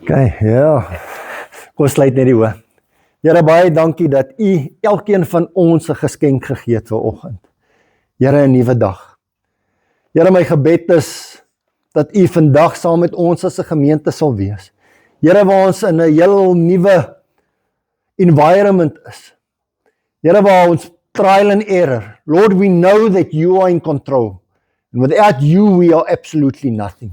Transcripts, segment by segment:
Okay, ja. Kom sluit net die oë. Here, baie dankie dat U elkeen van ons 'n geskenk gegee het vanoggend. Here, 'n nuwe dag. Here, my gebed is dat U vandag saam met ons as 'n gemeente sal wees. Here, waar ons in 'n heel nuwe environment is. Here, waar ons trial and error. Lord, we know that You are in control. And without You, we are absolutely nothing.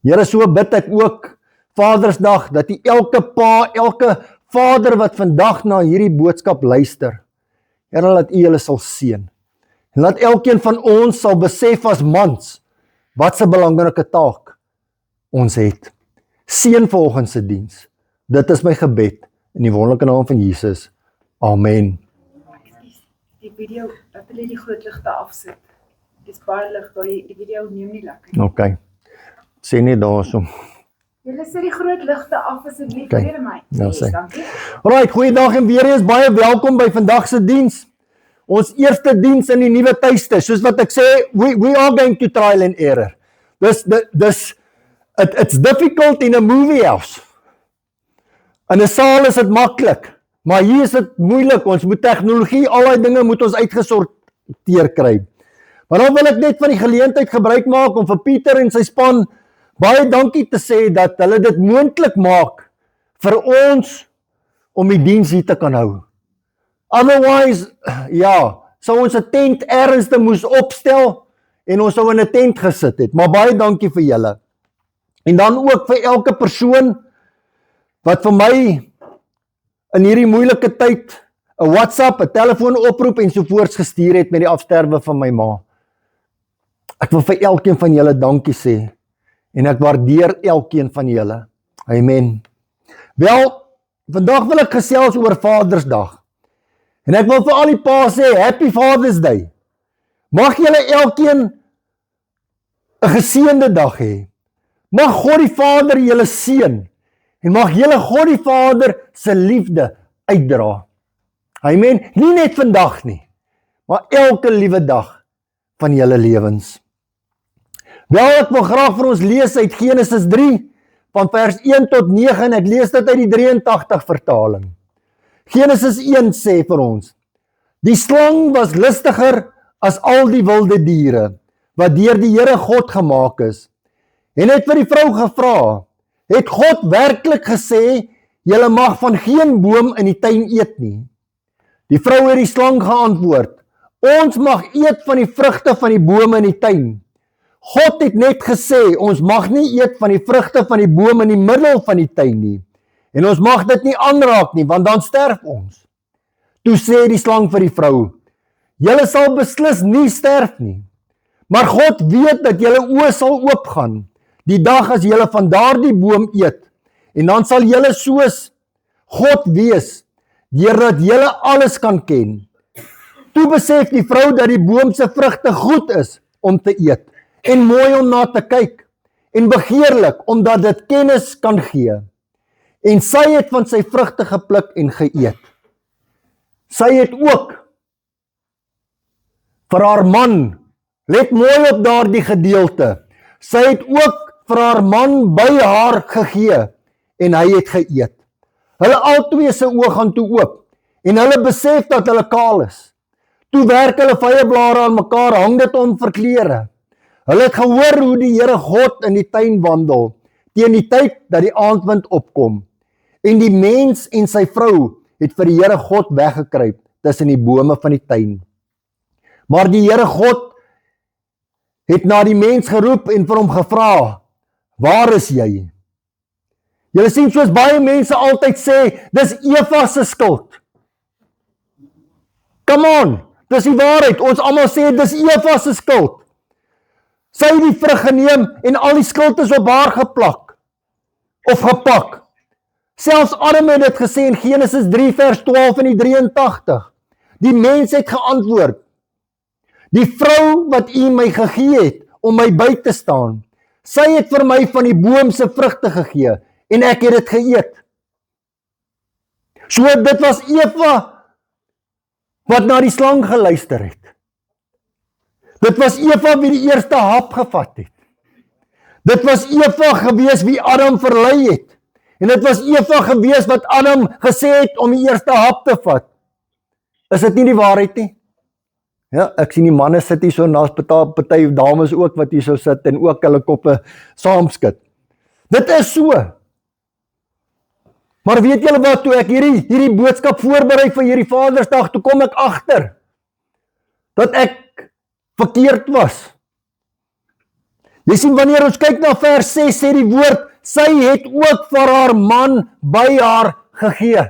Here, so bid ek ook Vadersdag, dat U elke pa, elke vader wat vandag na hierdie boodskap luister, Here, laat U hulle sal seën. En laat elkeen van ons sal besef as mans, wat 'n belangrike taak ons het. Seën vanoggend se diens. Dit is my gebed, in die wonderlike naam van Jesus. Amen. Die video, ek wil die groot ligte afsit. Dis baie lig, die video neem nie lekker. Okay. Sê net daarso. Julle sit die groot ligte af asseblief, Okay. vir my. Ja, Yes, sê. dankie. Alright, goeiedag en weer eens baie welkom by vandag se diens. Ons eerste diens in die nuwe tuiste. Soos wat ek sê, we are going to trial and error. It's difficult in a movie house. In 'n saal is dit maklik, maar hier is dit moeilik. Ons moet tegnologie, al die dinge moet ons uitgesorteer kry. Maar dan wil ek net van die geleentheid gebruik maak om vir Pieter en sy span baie dankie te sê dat hulle dit moontlik maak vir ons om die diens hier te kan hou. Otherwise, ja, sou ons 'n tent ergens te moes opstel en ons sou in 'n tent gesit het. Maar baie dankie vir julle. En dan ook vir elke persoon wat vir my in hierdie moeilike tyd 'n WhatsApp, 'n telefoonoproep en sovoorts gestuur het met die afsterwe van my ma. Ek wil vir elkeen van julle dankie sê en ek waardeer elkeen van julle. Amen. Wel, vandag wil ek gesels oor Vadersdag. En ek wil vir al die pa's sê, Happy Father's Day. Mag julle elkeen 'n geseënde dag hê. Mag God die Vader julle seën en mag julle God die Vader se liefde uitdra. Amen. Nie net vandag nie, maar elke liewe dag van julle lewens. Wel, ek wil graag vir ons lees uit Genesis 3 van vers 1 tot 9 en ek lees dit uit die 83 vertaling. Genesis 1 sê vir ons: Die slang was listiger as al die wilde diere wat deur die Here God gemaak is. En het vir die vrou gevra: Het God werklik gesê, julle mag van geen boom in die tuin eet nie? Die vrou het die slang geantwoord: Ons mag eet van die vrugte van die bome in die tuin. God het net gesê, ons mag nie eet van die vrugte van die boom in die middel van die tuin nie. En ons mag dit nie aanraak nie, want dan sterf ons. Toe sê die slang vir die vrou: Julle sal beslis nie sterf nie. Maar God weet dat julle oë sal oopgaan, die dag as julle van daardie boom eet. En dan sal julle soos God wees, deurdat julle alles kan ken. Toe besef die vrou dat die boom se vrugte goed is om te eet, en mooi om na te kyk, en begeerlik, omdat dit kennis kan gee. En sy het van sy vrugte gepluk en geëet. Sy het ook vir haar man, let mooi op daardie gedeelte, sy het ook vir haar man by haar gegee, en hy het geëet. Hulle albei se oë gaan toe oop, en hulle besef dat hulle kaal is. Toe werk hulle vyeblare aan mekaar, hang dit om vir klere. Hulle het gehoor hoe die Here God in die tuin wandel, teen die tyd dat die aandwind opkom. En die mens en sy vrou het vir die Here God weggekruip tussen die bome van die tuin. Maar die Here God het na die mens geroep en vir hom gevra: Waar is jy? Julle sien, soos baie mense altyd sê, dis Eva se skuld. Come on, dis die waarheid. Ons almal sê dis Eva se skuld. Sy het die vrug geneem en al die skuld is op haar geplak of gepak. Selfs Adam het dit gesê in Genesis 3 vers 12 en die 83. Die mens het geantwoord: Die vrou wat U my gegee het om my by te staan, sy het vir my van die boom se vrugte gegee en ek het dit geëet. So dit was Eva wat na die slang geluister het. Dit was Eva wie die eerste hap gevat het. Dit was Eva gewees wie Adam verlei het. En dit was Eva gewees wat Adam gesê het om die eerste hap te vat. Is dit nie die waarheid nie? Ja, ek sien die manne sit hier so naast party dames ook wat hier so sit en ook hulle koppe saamskit. Dit is so. Maar weet julle wat, toe ek hierdie boodskap voorberei vir hierdie Vadersdag, toe kom ek agter dat ek verkeerd was. Jy sien, wanneer ons kyk na vers 6, sê die woord, sy het ook vir haar man by haar gegee.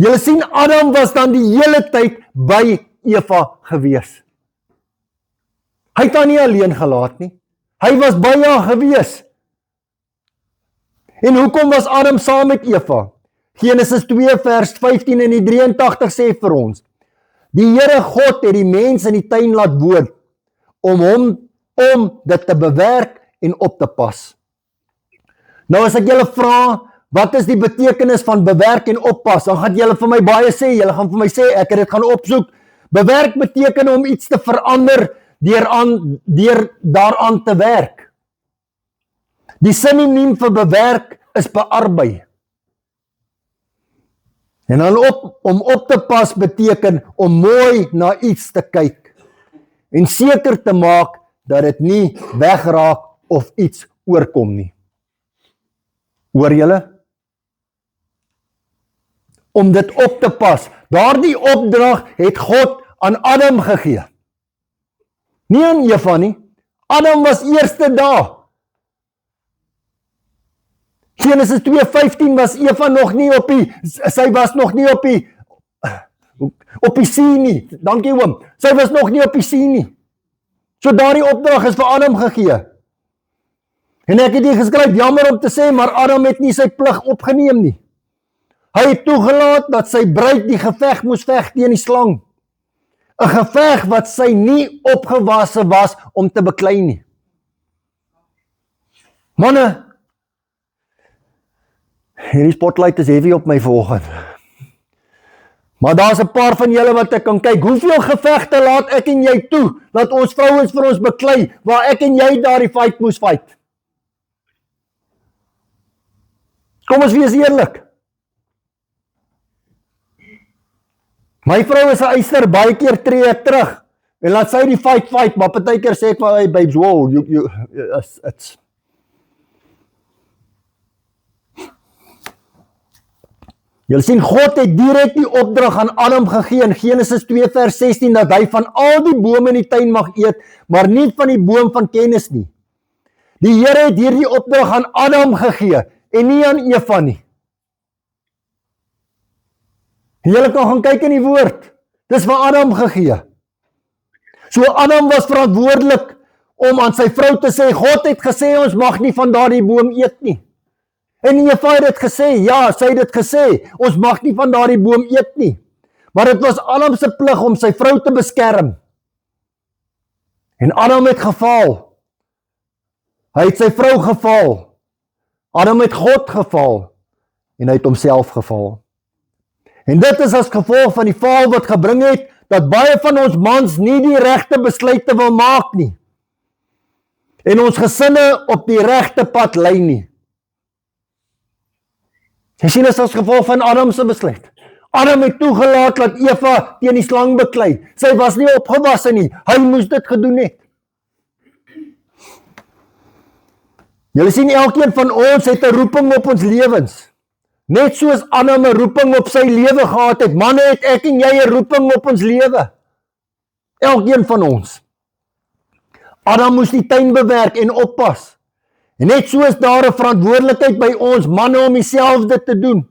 Julle sien, Adam was dan die hele tyd by Eva gewees. Hy het haar nie alleen gelaat nie. Hy was by haar gewees. En hoekom was Adam saam met Eva? Genesis 2 vers 15 en die 83 sê vir ons, die Here God het die mens in die tuin laat woon, om dit te bewerk en op te pas. Nou as ek julle vra, wat is die betekenis van bewerk en oppas? Dan gaan julle vir my baie sê, julle gaan vir my sê, ek het dit gaan opsoek. Bewerk beteken om iets te verander deur daaraan te werk. Die sinoniem vir bewerk is bearbei. En dan om op te pas beteken om mooi na iets te kyk en seker te maak dat dit nie wegraak of iets oorkom nie. Hoor julle? Om dit op te pas. Daardie opdrag het God aan Adam gegee. Nie aan Eva nie. Adam was eerste daar. Genesis 2:15 was Eva nog nie sy was nog nie op die see nie. Dankie oom. Sy was nog nie op die see nie. So daardie opdrag is vir Adam gegee. En ek het hier geskryf, jammer om te sê, maar Adam het nie sy plig opgeneem nie. Hy het toegelaat dat sy bruid die geveg moes veg teen die slang. 'n Geveg wat sy nie opgewasse was om te beklei nie. Manne, hierdie spotlight is heavy op my vanoggend. Maar daar's 'n paar van julle wat ek kan kyk, hoeveel gevegte laat ek en jy toe, dat ons vrouens vir ons beklei, waar ek en jy daardie fight moes fight. Kom ons wees eerlik. My vrou is 'n eister, baie keer tree ek terug, en laat sy die fight, maar partykeer sê ek vir, hey babes, wow, it's... Julle sien, God het direk die opdrag aan Adam gegee in Genesis 2 vers 16, dat hy van al die bome in die tuin mag eet, maar nie van die boom van kennis nie. Die Here het hierdie opdrag aan Adam gegee, en nie aan Eva nie. Julle kan gaan kyk in die woord, dis vir Adam gegee. So Adam was verantwoordelik om aan sy vrou te sê, God het gesê, ons mag nie van daardie boom eet nie. En Eva het dit gesê, ja, sy het dit gesê, ons mag nie van daardie boom eet nie. Maar dit was Adam se plig om sy vrou te beskerm. En Adam het gefaal. Hy het sy vrou gefaal. Adam het God gefaal. En hy het homself gefaal. En dit is as gevolg van die faal wat gebring het, dat baie van ons mans nie die regte besluite wil maak nie. En ons gesinne op die regte pad lei nie. Jy sien, dit is as gevolg van Adam se besluit. Adam het toegelaat dat Eva teen die slang beklei. Sy was nie opgewasse nie. Hy moes dit gedoen het. Julle sien, elkeen van ons het 'n roeping op ons lewens. Net soos Adam 'n roeping op sy lewe gehad het, manne, het ek en jy 'n roeping op ons lewe. Elkeen van ons. Adam moes die tuin bewerk en oppas. En net so is daar 'n verantwoordelikheid by ons manne om dieselfde te doen.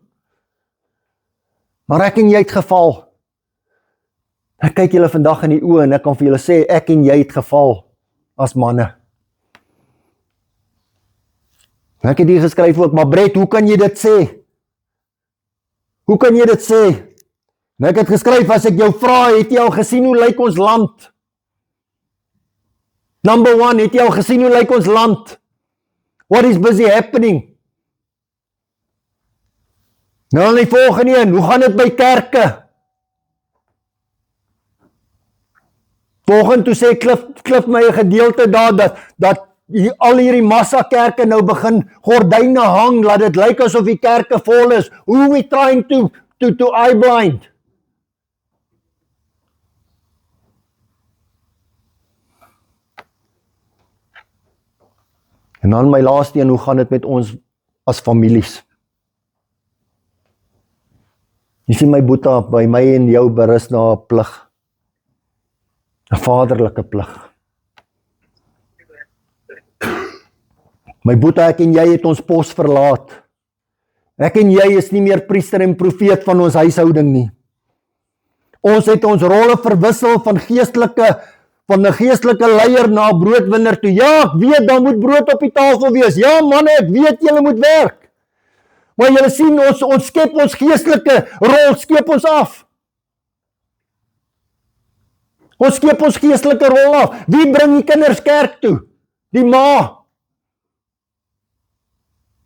Maar ek en jy het geval. Ek kyk julle vandag in die oë en ek kan vir julle sê, ek en jy het geval as manne. Ek het hier geskryf ook, maar Brett, hoe kan jy dit sê? Hoe kan jy dit sê? En ek het geskryf, as ek jou vra, het jy al gesien hoe lyk ons land? Number 1, het jy al gesien hoe lyk ons land? What is busy happening? Nou die volgende een, hoe gaan dit by kerke? Volgende toe sê Cliff my 'n gedeelte daar dat al hierdie massa kerke nou begin gordyne hang, laat dit lyk asof die kerke vol is. Who are we trying to eye blind? En dan my laaste een, hoe gaan dit met ons as families? Jy sien my boeta, by my en jou berus na 'n plig. 'n vaderlike plig. My boeta, ek en jy het ons pos verlaat. Ek en jy is nie meer priester en profeet van ons huishouding nie. Ons het ons rolle verwissel van 'n geestelike leier na 'n broodwinner toe. Ja, ek weet, dan moet brood op die tafel wees. Ja, manne, ek weet julle moet werk. Maar julle sien, ons skep ons geestelike rol, skep ons af. Ons skep ons geestelike rol af. Wie bring die kinders kerk toe? Die ma.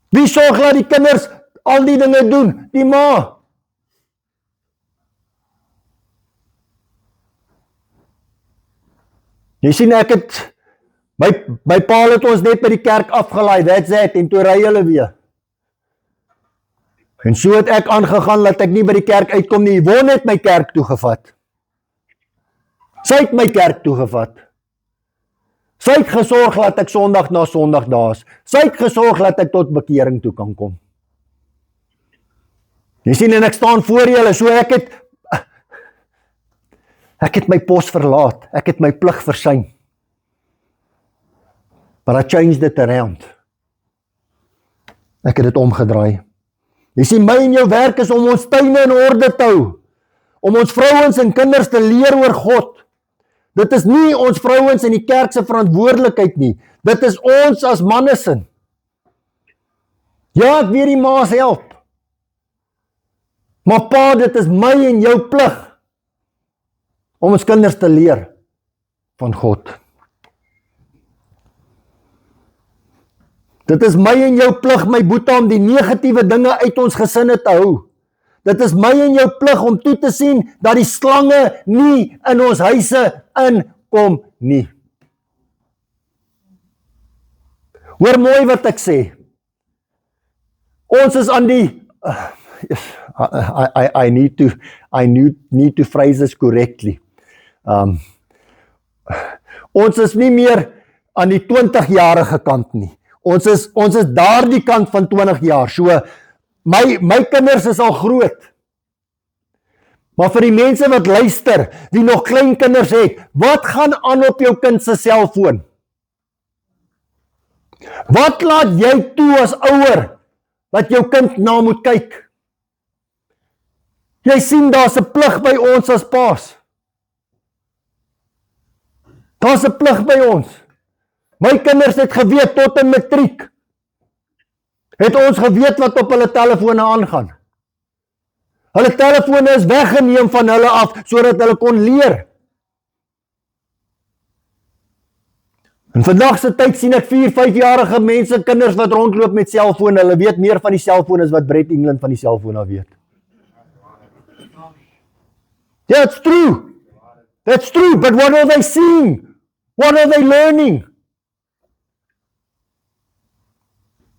Wie sorg dat die kinders al die dinge doen? Die ma. Jy sien, my pa het ons net by die kerk afgelaai, that's it, en toe ry hulle weer. En so het ek aangegaan, dat ek nie by die kerk uitkom nie. Yvonne het my kerk toegevat. Sy het my kerk toegevat. Sy het gesorg dat ek Sondag na Sondag daar is. Sy het gesorg dat ek tot bekering toe kan kom. Jy sien, en ek staan voor julle, so ek het my pos verlaat. Ek het my plig versuim. But I changed it around. Ek het dit omgedraai. Jy sien, my en jou werk is om ons tuine in orde te hou. Om ons vrouens en kinders te leer oor God. Dit is nie ons vrouens in die kerk se verantwoordelikheid nie. Dit is ons as mannesin. Ja, ek weet die ma's help. Maar pa, dit is my en jou plig om ons kinders te leer van God. Dit is my en jou plig, my boeta, om die negatiewe dinge uit ons gesinne te hou. Dit is my en jou plig om toe te sien dat die slange nie in ons huise inkom nie. Hoor mooi wat ek sê. Ons is aan die I need to phrase this correctly. Ons is nie meer aan die 20-jarige kant nie. Ons is daardie kant van 20 jaar. So my kinders is al groot. Maar vir die mense wat luister, die nog klein kinders het, wat gaan aan op jou kind se selfoon? Wat laat jy toe as ouer wat jou kind na moet kyk? Jy sien, daar's 'n plig by ons as paas. Daar's 'n plig by ons. My kinders het geweet tot in matriek. Het ons geweet wat op hulle telefone aangaan. Hulle telefone is weggeneem van hulle af, sodat hulle kon leer. In vandag se tyd sien ek 4-5-jarige mense, kinders wat rondloop met selfone. Hulle weet meer van die selfoon as wat Brett England van die selfoon af weet. Yeah, it's true. That's true, but what are they seeing? What are they learning?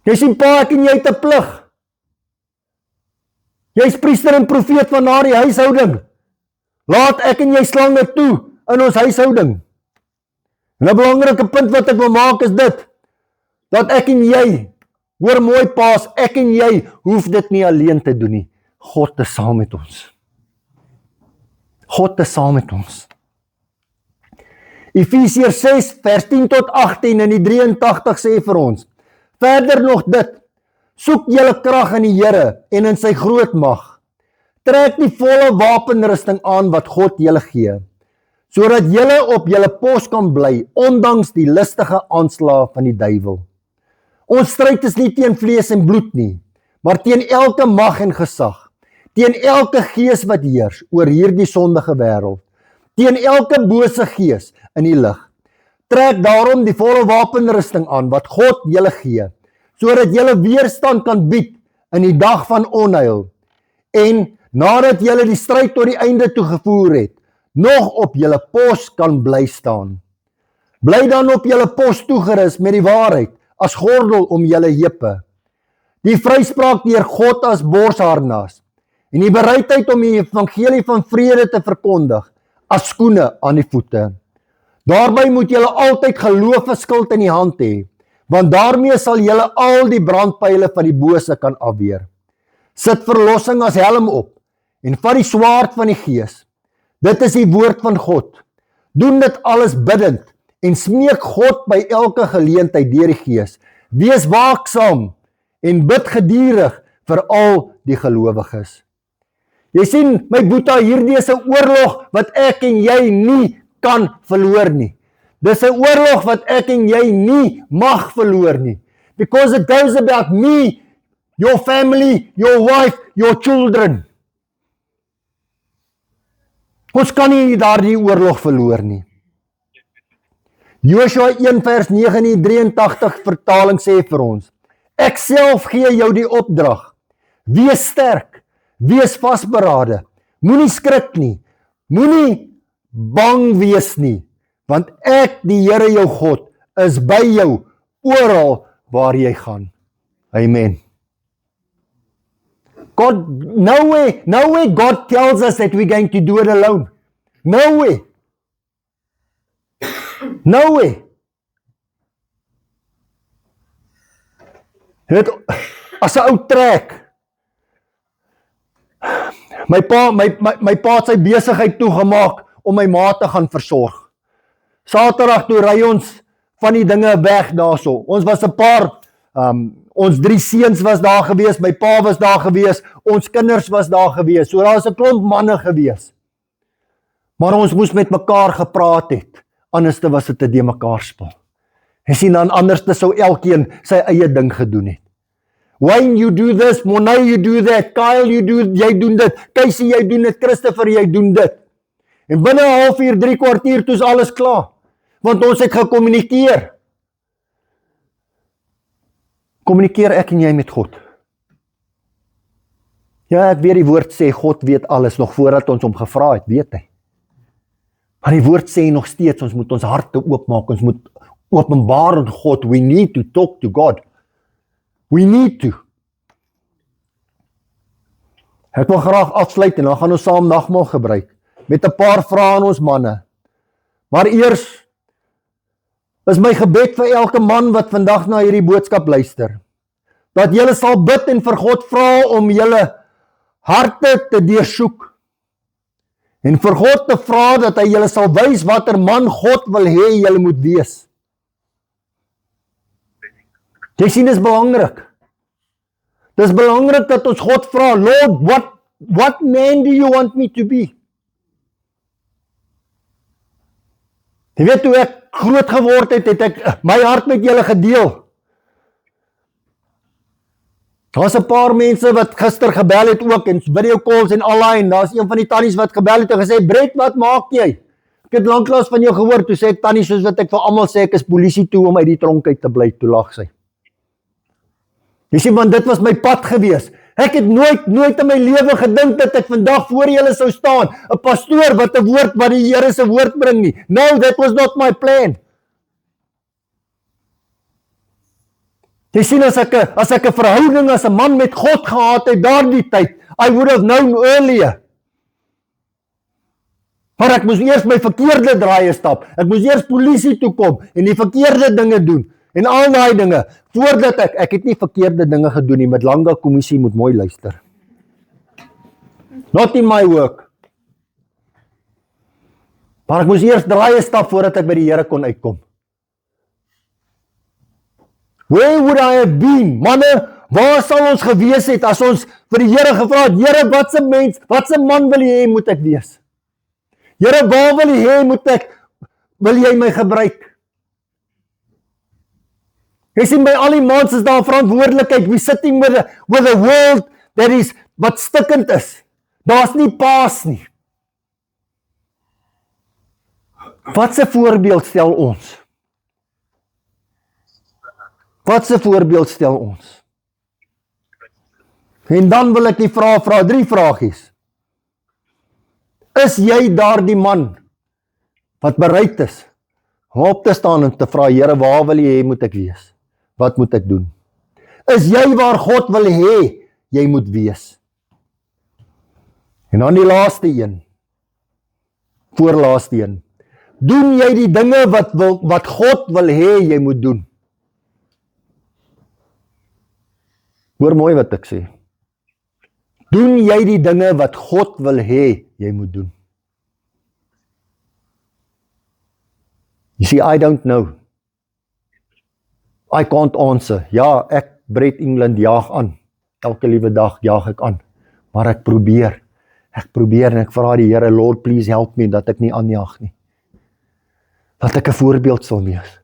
Jy sien, pa, ek en jy het 'n plig. Jy is priester en profeet van daardie huishouding. Laat ek en jy slange toe in ons huishouding. En 'n belangrike punt wat ek wil maak is dit, dat ek en jy, hoor mooi paas, ek en jy hoef dit nie alleen te doen nie. God is saam met ons. God is saam met ons. Efesiërs 6 vers 10 tot 18 in die 83 sê vir ons, verder nog dit, soek julle krag in die Here en in sy groot mag. Trek die volle wapenrusting aan wat God julle gee, sodat julle op julle pos kan bly, ondanks die listige aanslae van die duiwel. Ons stryd is nie teen vlees en bloed nie, maar teen elke mag en gesag, teen elke gees wat heers oor hierdie sondige wêreld, teen elke bose gees in die lig. Trek daarom die volle wapenrusting aan wat God julle gee, sodat julle weerstand kan bied in die dag van onheil. En nadat julle die stryd tot die einde toe gevoer het, nog op julle pos kan bly staan. Bly dan op julle pos toegerus met die waarheid as gordel om julle heupe, die vryspraak deur God as borsharnas en die bereidheid om die evangelie van vrede te verkondig as skoene aan die voete. Daarby moet julle altyd geloof as skild in die hand hê, want daarmee sal julle al die brandpyle van die bose kan afweer. Sit verlossing as helm op en vat die swaard van die Gees. Dit is die woord van God. Doen dit alles bidtend en smeek God by elke geleentheid deur die Gees. Wees waaksaam en bid gedurig vir al die gelowiges. Jy sien, my boeta, hierdie is 'n oorlog wat ek en jy nie kan verloor nie. Dis 'n oorlog wat ek en jy nie mag verloor nie. Because it goes about me, your family, your wife, your children. Ons kan nie daardie oorlog verloor nie. Joshua 1 vers 9 in die 83 vertaling sê vir ons: Ek self gee jou die opdrag. Wees sterk, wees vasberade. Moenie skrik nie. Moenie bang wees nie, want ek, die Here jou God, is by jou oral waar jy gaan. Amen. God, no way God tells us that we're going to do it alone. No way. No way. Dit as 'n ou trek. My pa het sy besigheid toegemaak om my ma te gaan versorg. Saterdag toe ry ons van die dinge weg daarso. Ons was 'n paar, ons 3 seuns was daar gewees, my pa was daar gewees, ons kinders was daar gewees. So daar was 'n klomp manne gewees. Maar ons moes met mekaar gepraat het. Anders was dit 'n de mekaar spel. Jy sien, dan anders sou elkeen sy eie ding gedoen het. Wayne, you do this, Monay, you do that, Kyle, jy doen dit, Casey, jy doen dit, Christopher, jy doen dit. En binne 'n halfuur, 3 kwartier, toe is alles klaar. Want ons het gekommunikeer. Kommunikeer ek en jy met God. Ja, ek weet die woord sê, God weet alles, nog voordat ons hom gevra het, weet hy. Maar die woord sê nog steeds, ons moet ons harte oopmaak, ons moet openbaar aan God. We need to talk to God. We need to. Ek wil graag afsluit en dan gaan ons saam nagmaal gebruik met 'n paar vrae aan ons manne. Maar eers is my gebed vir elke man wat vandag na hierdie boodskap luister, dat julle sal bid en vir God vra om julle harte te deursoek en vir God te vra dat hy julle sal wys watter man God wil hê julle moet wees. Jy sien, dis belangrik. Dis belangrik dat ons God vra, Lord, what man do you want me to be? Jy weet, toe ek groot geword het, het ek my hart met julle gedeel. Daar's 'n paar mense wat gister gebel het ook, en video calls en online. Daar's een van die tannies wat gebel het en gesê, Brett, wat maak jy? Ek het lanklaas van jou gehoor, toe sê ek, tannie, soos wat ek vir almal sê, ek is polisie toe om uit die tronk uit te bly, toe lag sy. Jy sien, want dit was my pad gewees. Ek het nooit in my lewe gedink dat ek vandag voor julle sou staan, 'n pastoor wat 'n woord, wat die Here se woord bring nie. No, that was not my plan. Jy sien, as ek 'n verhouding as 'n man met God gehad het daardie tyd, I would have known earlier. Maar ek moes eers my verkeerde draaie stap. Ek moes eers polisie toe kom en die verkeerde dinge doen. En al daai dinge, voordat ek het nie verkeerde dinge gedoen nie, met Langa kommissie moet mooi luister. Not in my work. Maar ek moes eers draaie stap voordat ek by die Here kon uitkom. Where would I have been? Manne, waar sal ons gewees het as ons vir die Here gevra het, Here, wat 'n man wil jy hê moet ek wees? Here, waar wil jy hê wil jy my gebruik? Jy sien, by al die mans is daar verantwoordelikheid. We sitting with a world that is, wat stikkend is. Daar's nie paas nie. Wat 'n voorbeeld stel ons? Wat 'n voorbeeld stel ons? En dan wil ek die vra 3 vragies. Is jy daardie man wat bereid is om op te staan en te vra, Here, waar wil jy hê moet ek wees? Wat moet ek doen? Is jy waar God wil hê jy moet wees? En dan die laaste een, voorlaaste een. Doen jy die dinge wat God wil hê jy moet doen? Hoor mooi wat ek sê. Doen jy die dinge wat God wil hê jy moet doen? You see, I don't know. I can't answer. Ja, ek Bread England jaag aan. Elke liewe dag jaag ek aan. Maar ek probeer en ek vra die Here, Lord, please help me, dat ek nie aanjaag nie. Dat ek 'n voorbeeld sal wees.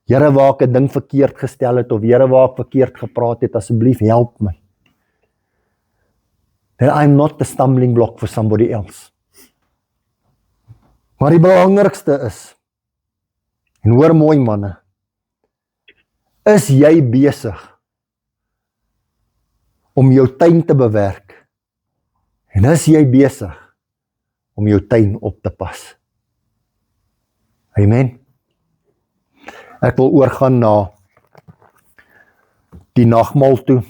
Here, waar ek 'n ding verkeerd gestel het, of Here, waar ek verkeerd gepraat het, asseblief help my. That I'm not the stumbling block for somebody else. Maar die belangrikste is, en hoor mooi manne, is jy besig om jou tuin te bewerk? En is jy besig om jou tuin op te pas? Amen. Ek wil oorgaan na die nagmaal toe.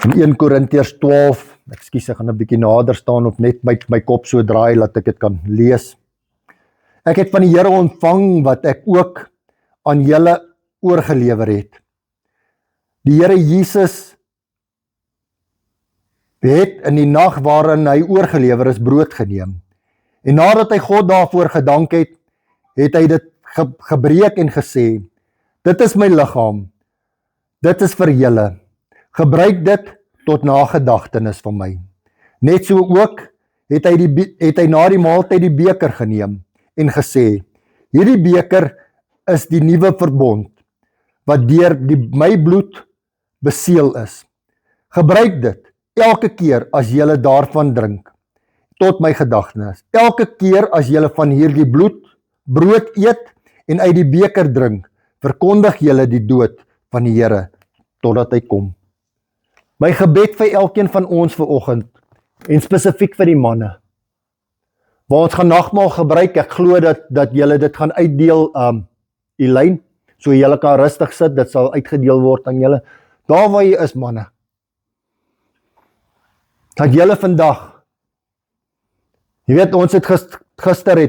In 1 Korintiërs 12, ek gaan 'n bietjie nader staan of net my kop so draai, laat ek dit kan lees. Ek het van die Here ontvang wat ek ook aan julle oorgelewer het. Die Here Jesus het in die nag waarin hy oorgelewer is, brood geneem. En nadat hy God daarvoor gedank het, het hy dit gebreek en gesê, dit is my liggaam, dit is vir julle, gebruik dit tot nagedagtenis van my. Net so ook het hy na die maaltyd die beker geneem en gesê, hierdie beker is die nuwe verbond, wat deur my bloed beseël is. Gebruik dit elke keer as julle daarvan drink, tot my gedagtenis. Elke keer as julle van hierdie brood eet en uit die beker drink, verkondig julle die dood van die Here totdat hy kom. My gebed vir elkeen van ons vanoggend, en spesifiek vir die manne, waar ons gaan nagmaal gebruik, ek glo dat julle dit gaan uitdeel, Elaine, so julle kan rustig sit, dit sal uitgedeel word aan julle, daar waar jy is manne, dat julle vandag, jy weet, ons het gister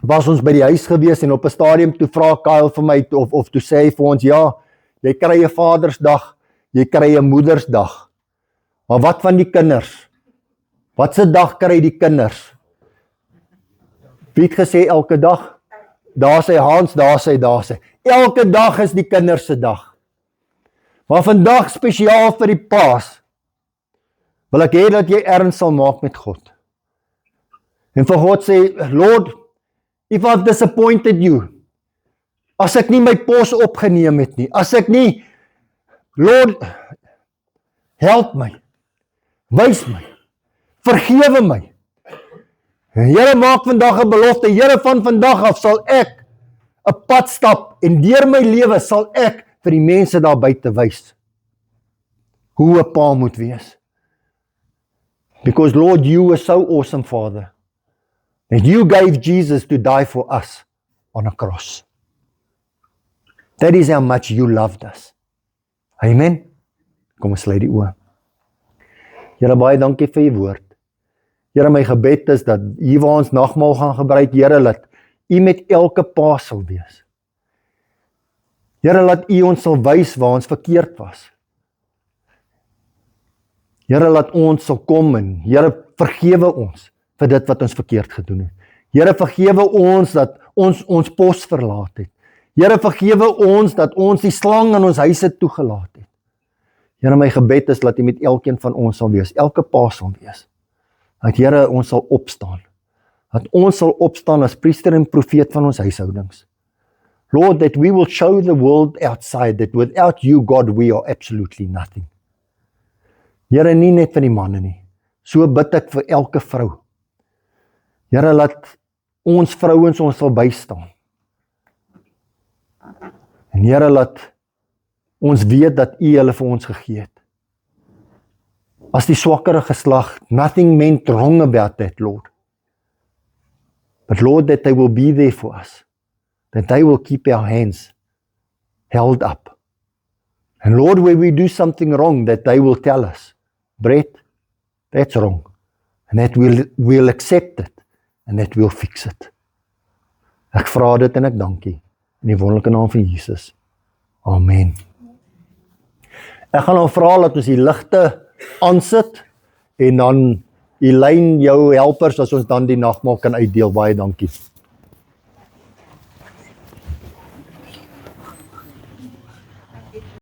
was ons by die huis gewees, en op 'n stadium toe vra Kyle vir my, of toe sê hy vir ons, ja, jy kry 'n Vadersdag, jy kry 'n Moedersdag, maar wat van die kinders? Wat se dag kry die kinders? Wie het gesê elke dag? Daar sê Hans, daar sê. Elke dag is die kinders se dag. Maar vandag spesiaal vir die paas, wil ek hê dat jy erns sal maak met God. En vir God sê, Lord, if I've disappointed you, as ek nie my pos opgeneem het nie, as ek nie, Lord, help my, wys my, vergewe my. Here, maak vandag 'n belofte, Here, van vandag af sal ek 'n pad stap, en deur my lewe sal ek vir die mense daar buite wys hoe 'n pa moet wees. Because Lord, you were so awesome, Father, that you gave Jesus to die for us on a cross. That is how much you loved us. Amen. Kom ons sluit die oë. Here, baie dankie vir u woord. Here, my gebed is dat hier waar ons nagmaal gaan gebruik, Here, laat u met elke pa sal wees. Here, laat u ons sal wys waar ons verkeerd was. Here, laat ons sal kom en Here, vergewe ons vir dit wat ons verkeerd gedoen het. Here, vergewe ons dat ons pos verlaat het. Here, vergewe ons dat ons die slang in ons huise toegelaat het. Here, my gebed is dat u met elkeen van ons sal wees, elke pa sal wees. Dat Here, ons sal opstaan. Dat ons sal opstaan as priester en profeet van ons huishoudings. Lord, that we will show the world outside that without you, God, we are absolutely nothing. Here, nie net vir die manne nie. So bid ek vir elke vrou. Here, laat ons vrouens ons sal bystaan. En Here, laat ons weet dat u hulle vir ons gegee het. as die swakkere geslag. Nothing meant wrong about that, Lord. But Lord, that they will be there for us. That they will keep our hands held up. And Lord, where we do something wrong, that they will tell us, Brett, that's wrong. And that we'll accept it. And that we'll fix it. Ek vra dit en ek dankie. In die wonderlike naam van Jesus. Amen. Ek gaan nou vra dat ons die ligte aansit en dan Elaine jou helpers as ons dan die nagmaal kan uitdeel. Baie dankie.